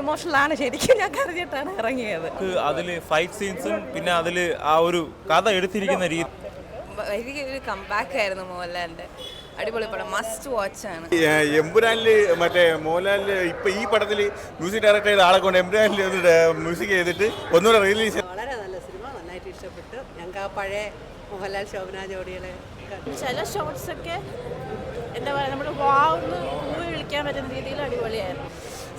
ഇമോഷണലാണ് ശരിക്കും. ഞാൻ കരഞ്ഞിട്ടാണ് ഇറങ്ങിയത്. അതിൽ ഫൈറ്റ് സീൻസും പിന്നെ അതിൽ ആ ഒരു കഥ എടുത്തിരിക്കുന്ന രീതി വലിയൊരു കംബാക്ക് ആയിരുന്നു മോഹൻലാലിന്റെ. അടിപൊളി പടം, മസ്റ്റ് വാച്ച് ആണ്. എമ്പുരാനില് മറ്റേ മോഹൻലാലിന് ഇപ്പൊ ഈ പടത്തിൽ മ്യൂസിക് ഡയറക്ടർ ചെയ്ത ആളെ കൊണ്ട് എമ്പുരാനിൽ മ്യൂസിക് ചെയ്തിട്ട് ഒന്നുകൂടെ റിലീസ്. വളരെ നല്ല സിനിമ, നന്നായിട്ട് ഇഷ്ടപ്പെട്ടു. ഞങ്ങൾക്ക് ആ പഴയ മോഹൻലാൽ ശോഭന ജോഡികളെ ചില ഷോട്ട്സ് ഒക്കെ എന്താ പറയുക, നമ്മൾ വാവുന്ന് കൂവി വിളിക്കാൻ പറ്റുന്ന രീതിയിൽ അടിപൊളിയായിരുന്നു.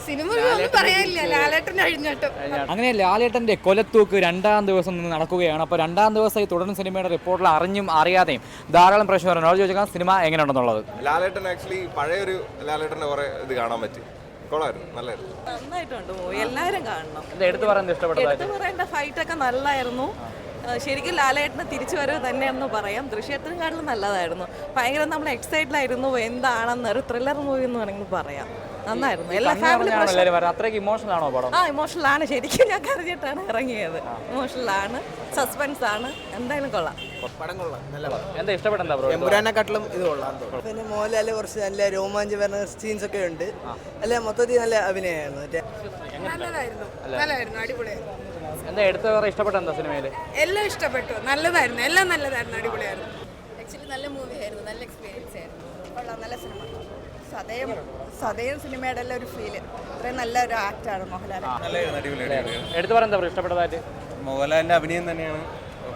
സിനിമ ഒന്നും പറയാനില്ല, ലാലേട്ടൻ അഴിഞ്ഞാട്ടം. അങ്ങനെ ലാലേട്ടൻ്റെ കൊലത്തൂക്ക് 2ാം ദിവസം നിന്ന് നടക്കുകയാണ്. അപ്പോൾ 2ാം ദിവസം ഈ തുടർന്ന് സിനിമയുടെ റിപ്പോർട്ടിൽ അറിഞ്ഞും അറിയാതെയും ധാരാളം പ്രശ്നം ചോദിച്ചാൽ സിനിമ എങ്ങനെയുണ്ടെന്നുള്ളത്. ലാലേട്ടൻ ആക്ച്വലി പഴയൊരു ലാലേട്ടൻ്റെ കുറെ ഇത് കാണാൻ പറ്റി. കൊള്ളായിരുന്നു, നല്ലായിരുന്നു, നന്നായിട്ടുണ്ട്. എല്ലാവരും കാണണം. എടുത്തു പറയുന്നത് ഇഷ്ടപ്പെട്ടത്? എടുത്തു പറയേണ്ട ഫൈറ്റൊക്കെ നല്ലായിരുന്നു. ശരിക്കും ലാലേട്ടന് തിരിച്ചു വരവ് തന്നെയെന്ന് പറയാം. ദൃശ്യത്തിനെക്കാട്ടിലും നല്ലതായിരുന്നു. ഭയങ്കര നമ്മൾ എക്സൈറ്റഡായിരുന്നു. എന്താണെന്നൊരു ത്രില്ലർ മൂവി എന്ന് വേണമെങ്കിൽ പറയാം. നന്നായിരുന്നു. എല്ലാ ഫാമിലി ഇമോഷണൽ ആണോ പടം? ഇമോഷണലാണ് ശരിക്കും. ഞാൻ കരഞ്ഞിട്ടാണ് ഇറങ്ങിയത്. ഇമോഷണലാണ്, സസ്പെൻസ് ആണ്. എന്തായാലും കൊള്ളാം. പടം കൊള്ളാം, നല്ല പടം. എന്താ ഇഷ്ടപ്പെട്ടെന്താ എമ്പുരാനെക്കാട്ടിലും ഇത് കൊള്ളാം. പിന്നെ മോഹൻലാൽ കുറച്ച് നല്ല രോമാഞ്ച വരുന്ന സീൻസ് ഒക്കെ ഉണ്ട്. അല്ല, മൊത്തത്തിൽ നല്ല അഭിനയമായിരുന്നു. നല്ലതായിരുന്നു, അടിപൊളിയായിരുന്നു. എന്താ എടുത്ത് ഇഷ്ടപ്പെട്ട എന്താ സിനിമയില്? എല്ലാം ഇഷ്ടപ്പെട്ടു, നല്ലതായിരുന്നു, എല്ലാം നല്ലതായിരുന്നു, അടിപൊളിയായിരുന്നു. ആക്ച്വലി നല്ല മൂവി ആയിരുന്നു, നല്ല എക്സ്പീരിയൻസ് ആയിരുന്നു. കൊള്ളാം, നല്ല സിനിമ. സതയം സിനിമയുടെ എല്ലാം ഒരു ഫീല്. അത്രയും നല്ലൊരു ആക്ടാണ് മോഹൻലാൽ. എടുത്തു പറയുന്നത് ഇഷ്ടപ്പെട്ടതായിട്ട്? മോഹൻലാലിന്റെ അഭിനയം തന്നെയാണ്.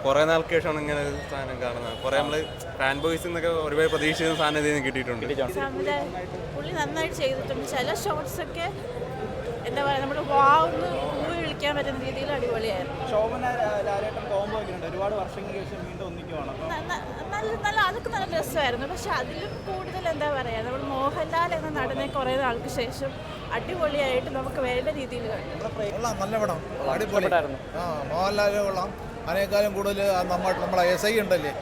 കുറെ നാൾക്ക് ശേഷമാണ് ഇങ്ങനെ ഒരു സാധനം കാണുന്നത്. കുറെ നമ്മള് ഫാൻ ബോയ്സ് എന്നൊക്കെ ഒരുപാട് പ്രതീക്ഷിക്കുന്ന സാധനം ഇതിൽ നിന്ന് കിട്ടിയിട്ടുണ്ട്. പുള്ളി നന്നായിട്ട് ചെയ്തിട്ടുണ്ട്. ചില ഷോട്ട്സ് ഒക്കെ എന്താ പറയുക, നമ്മൾ വാവുന്ന് കൂവി വിളിക്കാൻ പറ്റുന്ന രീതിയിൽ അടിപൊളിയായിരുന്നു. ഒരുപാട് വർഷങ്ങൾക്ക് ശേഷം വീണ്ടും ഒന്നിക്കുവാണ്. നല്ല അതൊക്കെ നല്ല രസമായിരുന്നു. പക്ഷെ അതിലും കൂടുതൽ എന്താ പറയുക, നമ്മൾ മോഹൻലാൽ എന്ന നടനെ കുറേ നാൾക്ക് ശേഷം അടിപൊളിയായിട്ട് നമുക്ക് വേണ്ട രീതിയിൽ കൊള്ളാം, നല്ല പടം, അടിപൊളിയായിരുന്നു. മോഹൻലാൽ കൊള്ളാം. അതിനേക്കാളും കൂടുതൽ നമ്മളെ എസ് ഐ ഉണ്ടല്ലേ,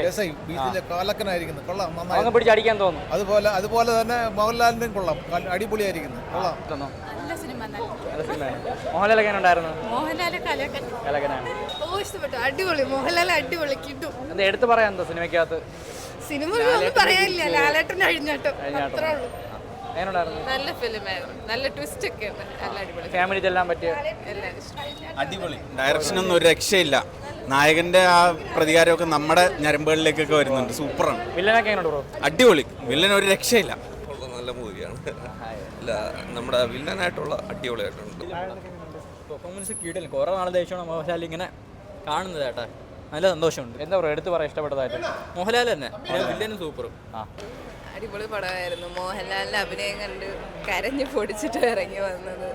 എസ് ഐ ബീച്ചിലെ കാലക്കനായിരിക്കുന്നു. കൊള്ളാം, നന്നായി പിടിച്ചടിക്കാൻ തോന്നുന്നു. അതുപോലെ തന്നെ മോഹൻലാലിന്റെയും കൊള്ളാം, അടിപൊളിയായിരിക്കുന്നു. കൊള്ളാം. മോഹൻലാൽ എങ്ങനെ ഉണ്ടായിരുന്നു? മോഹൻലാൽ കലക്കനാണ്. ഇഷ്ടപ്പെട്ടു, അടിപൊളി. മോഹൻലാൽ അടിപൊളി കിട്ടും. എന്താ എടുത്ത് പറയാൻ എന്താ സിനിമയ്ക്കകത്ത്? സിനിമ ഒന്നും പറയാനില്ല, ലാലേട്ടൻ അഴിഞ്ഞാട്ടം, അത്രേ ഉള്ളൂ. നല്ല ഫിലിമായിരുന്നു, നല്ല ട്വിസ്റ്റ് ഒക്കെ ഉണ്ട്, നല്ല അടിപൊളി. ഫാമിലി ചെല്ലാൻ പറ്റിയ അടിപൊളി. ഡയറക്ഷനൊന്നും ഒരു രക്ഷയില്ല. നായകന്റെ ആ പ്രതികാരമൊക്കെ നമ്മുടെ ഞരമ്പുകളിലേക്കൊക്കെ വരുന്നുണ്ട്. സൂപ്പറാണ്. വില്ലനൊക്കെ അടിപൊളി. വില്ലൻ ഒരു രക്ഷയില്ല. നല്ല മൂവിയാണ്. നമ്മുടെ വില്ലനായിട്ടുള്ള അടിപൊളിയായിട്ടുണ്ട്. പെർഫോമൻസ് കിട്ടില്ല. കുറേ നാളെ ദേഷ്യമാണ് മോഹൻലാൽ ഇങ്ങനെ കാണുന്നത് ചേട്ടാ. നല്ല സന്തോഷമുണ്ട്. എന്താ പറയുക, എടുത്ത് പറയാൻ ഇഷ്ടപ്പെട്ടതായിട്ട്? മോഹൻലാൽ തന്നെ, വില്ലനും സൂപ്പർ. അടിപൊളി പടമായിരുന്നു. മോഹൻലാലിന്റെ അഭിനയം കണ്ട് കരഞ്ഞു പൊടിച്ചിട്ട് ഇറങ്ങി വന്നത്.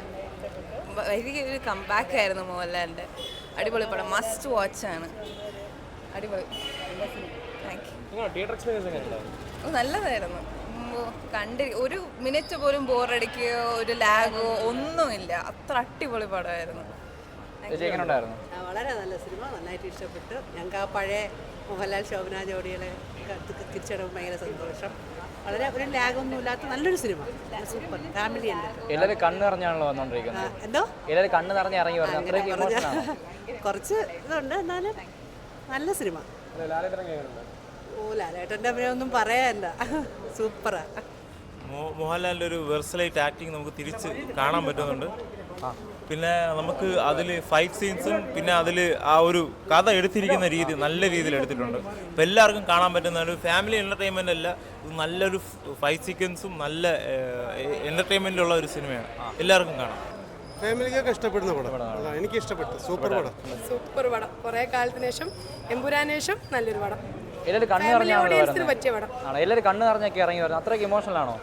വലിയൊരു കംബാക്ക് ആയിരുന്നു മോഹൻലാലിന്റെ. അടിപൊളി പടം, മസ്റ്റ് വാച്ച് ആണ്. അടിപൊളി. നല്ലതായിരുന്നു. ഒരു മിനിറ്റ് പോലും ബോറടിക്കുകയോ ഒരു ലാഗോ ഒന്നുമില്ല. അത്ര അടിപൊളി പടമായിരുന്നു. വളരെ നല്ല സിനിമ, നന്നായിട്ട് ഇഷ്ടപ്പെട്ടു. ഞങ്ങൾക്ക് ആ പഴയ മോഹൻലാൽ ശോഭന ജോഡികളെ തിരിച്ചറിയുമ്പോൾ ഭയങ്കര സന്തോഷം. വളരെ ഒരു ലാഗൊന്നും ഇല്ലാത്ത നല്ലൊരു സിനിമ, സൂപ്പർ ഫാമിലി ഉണ്ട്. എല്ലാവരും കണ്ണ് നിറഞ്ഞാണല്ലോ വന്നോണ്ടിരിക്കുന്നത്. എന്തോ എല്ലാവരും കണ്ണ് നിറഞ്ഞ് ഇറങ്ങി വരുന്നത്. കുറച്ച് ഇതുണ്ട്, എന്നാലും നല്ല സിനിമ. ലാലേട്ടൻ്റെ അഭിനയൊന്നും പറയാനില്ല, സൂപ്പറാ. മോഹൻലാലിൻ്റെ ഒരു വെർസലൈറ്റ് ആക്ടിങ് നമുക്ക് തിരിച്ച് കാണാൻ പറ്റുന്നുണ്ട്. പിന്നെ നമുക്ക് അതിൽ ഫൈറ്റ് സീൻസും പിന്നെ അതിൽ ആ ഒരു കഥ എടുത്തിരിക്കുന്ന രീതി നല്ല രീതിയിൽ എടുത്തിട്ടുണ്ട്. അപ്പോൾ എല്ലാവർക്കും കാണാൻ പറ്റുന്ന ഒരു ഫാമിലി എൻ്റർടൈൻമെൻ്റ് അല്ല, ഇത് നല്ലൊരു ഫൈറ്റ് സീക്വൻസും നല്ല എൻ്റർടൈൻമെൻറ്റുള്ള ഒരു സിനിമയാണ്. എല്ലാവർക്കും കാണാം. ഫാമിലിക്കൊക്കെ ഇഷ്ടപ്പെടുന്ന പടം, എനിക്ക് ഇഷ്ടപ്പെട്ടു. സൂപ്പർ പടം, സൂപ്പർ പടം. കുറേ കാലത്തിന് ശേഷം, എമ്പുരാന് ശേഷം നല്ലൊരു പടം. എല്ലാവരും കണ്ണ് പറ്റിയ പടം. എല്ലാവരും കണ്ണ് നിറഞ്ഞൊക്കെ ഇറങ്ങി വരുന്നത്. അത്രയ്ക്ക് ഇമോഷണൽ ആണോ?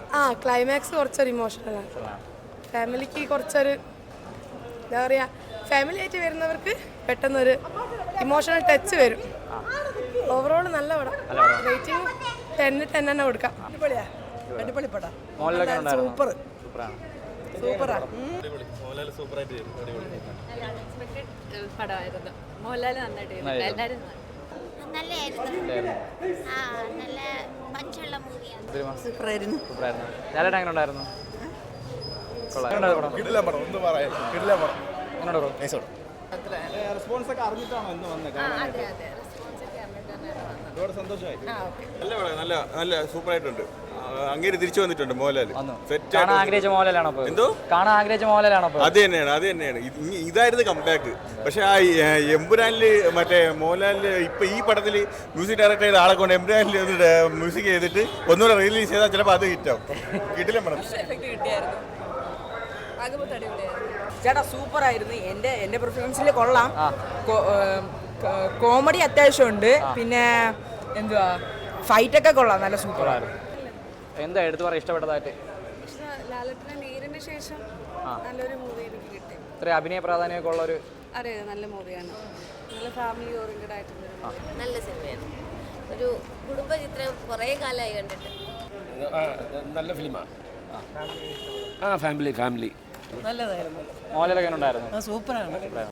ക്ലൈമാക്സ് കുറച്ചൊരു ഇമോഷണലാണ്. ഫാമിലിക്ക് കുറച്ചൊരു എന്താ പറയുക, ഫാമിലി ആയിട്ട് വരുന്നവർക്ക് പെട്ടെന്നൊരു ഇമോഷണൽ ടച്ച് വരും. ഓവറോൾ നല്ല പടം. റേറ്റിംഗ് 10 തന്നെ കൊടുക്കാം. അടിപൊളി പടം, സൂപ്പർ പടമായിരുന്നു. മോഹൻലാൽ നന്നായിട്ട് എല്ലാവരും നല്ലതായിരുന്നു. നല്ല പഞ്ചുള്ള മൂവിയാണ്. സൂപ്പറായിരുന്നു. ഉണ്ടായിരുന്നു. റെസ്പോൺസ് ഒക്കെ അറിഞ്ഞിട്ടാണോ എന്ന് വന്നത്? നല്ല സൂപ്പറായിട്ടുണ്ട്. അങ്ങനെ തിരിച്ചു വന്നിട്ടുണ്ട് മോഹൻലാൽ. സെറ്റ് കാണാൻ ആഗ്രഹിച്ച മോഹൻലാലാണോ ഇപ്പോൾ? എന്തോ കാണാൻ ആഗ്രഹിച്ച മോഹൻലാലാണോ ഇപ്പോൾ? അത് തന്നെയാണ്. ഇതായിരുന്നു കംബാക്ക്. പക്ഷെ ആ എമ്പുരാനിൽ മറ്റേ മോഹൻലാലിൽ ഇപ്പൊ ഈ പടത്തിൽ മ്യൂസിക് ഡയറക്ടർ ചെയ്ത ആളെ കൊണ്ട് എമ്പുരാനിൽ ഒന്ന് മ്യൂസിക് ചെയ്തിട്ട് ഒന്നുകൂടെ റിലീസ് ചെയ്താൽ ചിലപ്പോൾ അത് ഹിറ്റാവും. കിട്ടില്ല പടം. ചേട്ടാ സൂപ്പർ ആയിരുന്നു. എൻ്റെ പ്രിഫറൻസിൽ കൊള്ളാം. കോമഡി അത്യാവശ്യമുണ്ട്. പിന്നെ എന്തുവാ ഫൈറ്റൊക്കെ കൊള്ളാം, നല്ല സൂപ്പറായിരുന്നു. എന്താ എടുത്തു പറയാൻ ഇഷ്ടപ്പെട്ടതായിട്ട്? ലാലേട്ടൻ്റെ നേരിന് ശേഷം നല്ലൊരു മൂവി എനിക്ക് കിട്ടി. ഇത്ര അഭിനയ പ്രാധാന്യമൊക്കെ ഉള്ളൊരു അതെ, നല്ല മൂവിയാണ്. നല്ല ഫാമിലി ഓറിയന്റഡ് ആയിട്ടുള്ള നല്ല സിനിമയാണ്. ഒരു കുടുംബ ചിത്രം കുറേ കാലമായി കണ്ടിട്ട്. നല്ല ഫിലിമാണ്. ഫാമിലി നല്ലതായിരുന്നു. മോഹൻലാലൊക്കെ ഉണ്ടായിരുന്നു. സൂപ്പറാണ്.